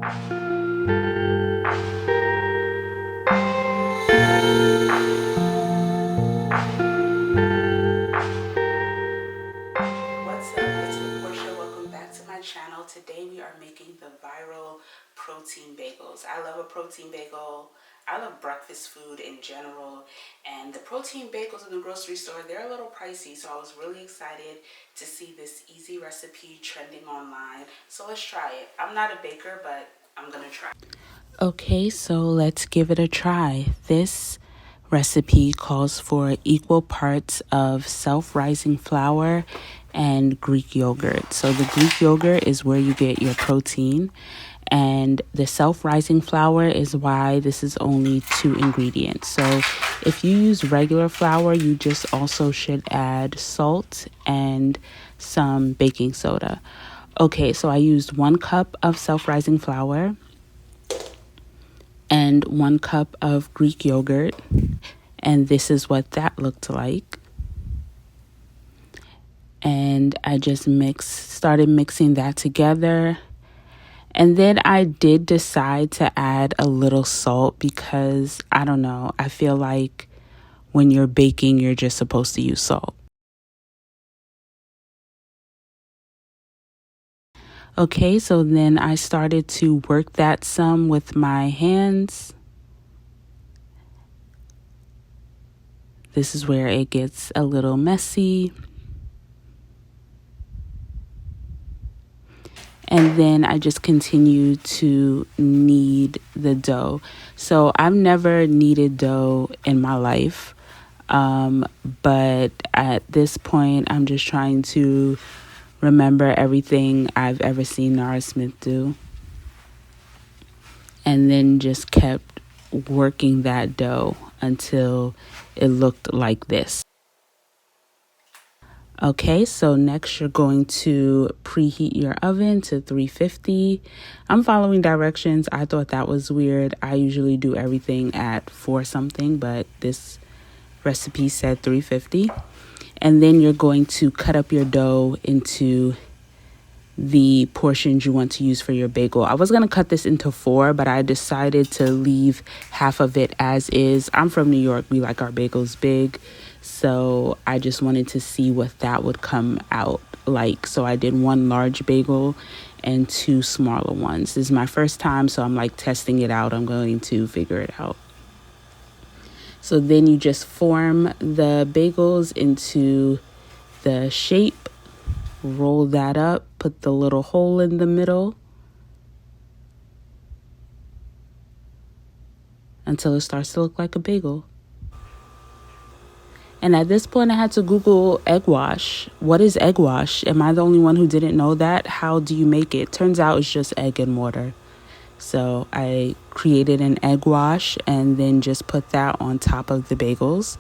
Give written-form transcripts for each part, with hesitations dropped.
What's up? It's Portia. Welcome back to my channel. Today we are making the viral protein bagels. I love a protein bagel. I love breakfast food in general, and the protein bagels in the grocery store, they're a little pricey, so I was really excited to see this easy recipe trending online. So let's try it. I'm not a baker, but I'm gonna try. Okay, so let's give it a try. This recipe calls for equal parts of self-rising flour and Greek yogurt. So the Greek yogurt is where you get your protein, and the self-rising flour is why this is only 2 ingredients. So if you use regular flour, you just also should add salt and some baking soda. Okay, so I used 1 cup of self-rising flour and 1 cup of Greek yogurt, and this is what that looked like. And I just started mixing that together. And then I did decide to add a little salt because, I don't know, I feel like when you're baking, you're just supposed to use salt. Okay, so then I started to work that some with my hands. This is where it gets a little messy. And then I just continue to knead the dough. So I've never kneaded dough in my life. But at this point, I'm just trying to remember everything I've ever seen Nara Smith do. And then just kept working that dough until it looked like this. Okay, so next you're going to preheat your oven to 350. I'm following directions. I thought that was weird. I usually do everything at 4 something, but this recipe said 350. And then you're going to cut up your dough into the portions you want to use for your bagel. I was going to cut this into 4, but I decided to leave half of it as is. I'm from New York. We like our bagels big. So I just wanted to see what that would come out like. So I did 1 large bagel and 2 smaller ones. This is my first time, so I'm like testing it out. I'm going to figure it out. So then you just form the bagels into the shape, roll that up, put the little hole in the middle until it starts to look like a bagel. And at this point, I had to Google egg wash. What is egg wash? Am I the only one who didn't know that? How do you make it? Turns out it's just egg and water. So I created an egg wash and then just put that on top of the bagels.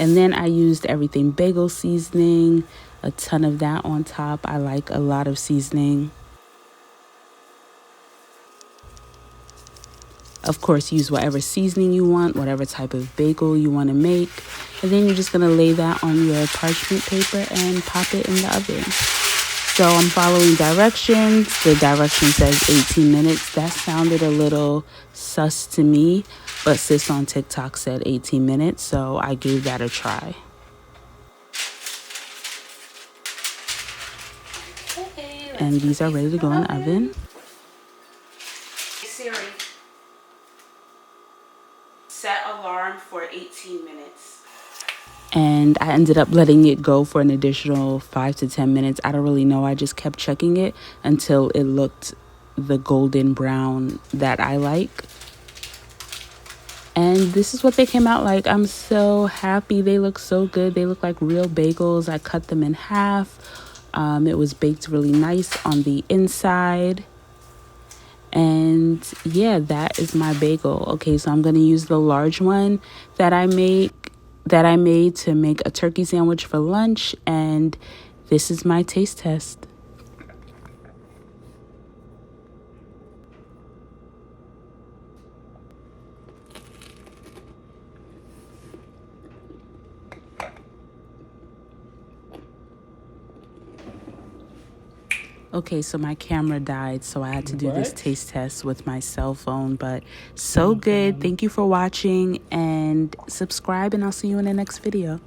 And then I used everything bagel seasoning, a ton of that on top. I like a lot of seasoning. Of course, use whatever seasoning you want, whatever type of bagel you want to make. And then you're just going to lay that on your parchment paper and pop it in the oven. So I'm following directions. The direction says 18 minutes. That sounded a little sus to me, but sis on TikTok said 18 minutes, so I gave that a try. And these are ready to go in the oven. Siri, set alarm for 18 minutes. And I ended up letting it go for an additional 5 to 10 minutes. I don't really know. I just kept checking it until it looked the golden brown that I like. And this is what they came out like. I'm so happy. They look so good. They look like real bagels. I cut them in half. It was baked really nice on the inside. And yeah, that is my bagel. Okay, so I'm going to use the large one that I made to make a turkey sandwich for lunch, and this is my taste test. Okay, so my camera died, so I had to do this taste test with my cell phone, but so good. Thank you for watching, and subscribe, and I'll see you in the next video.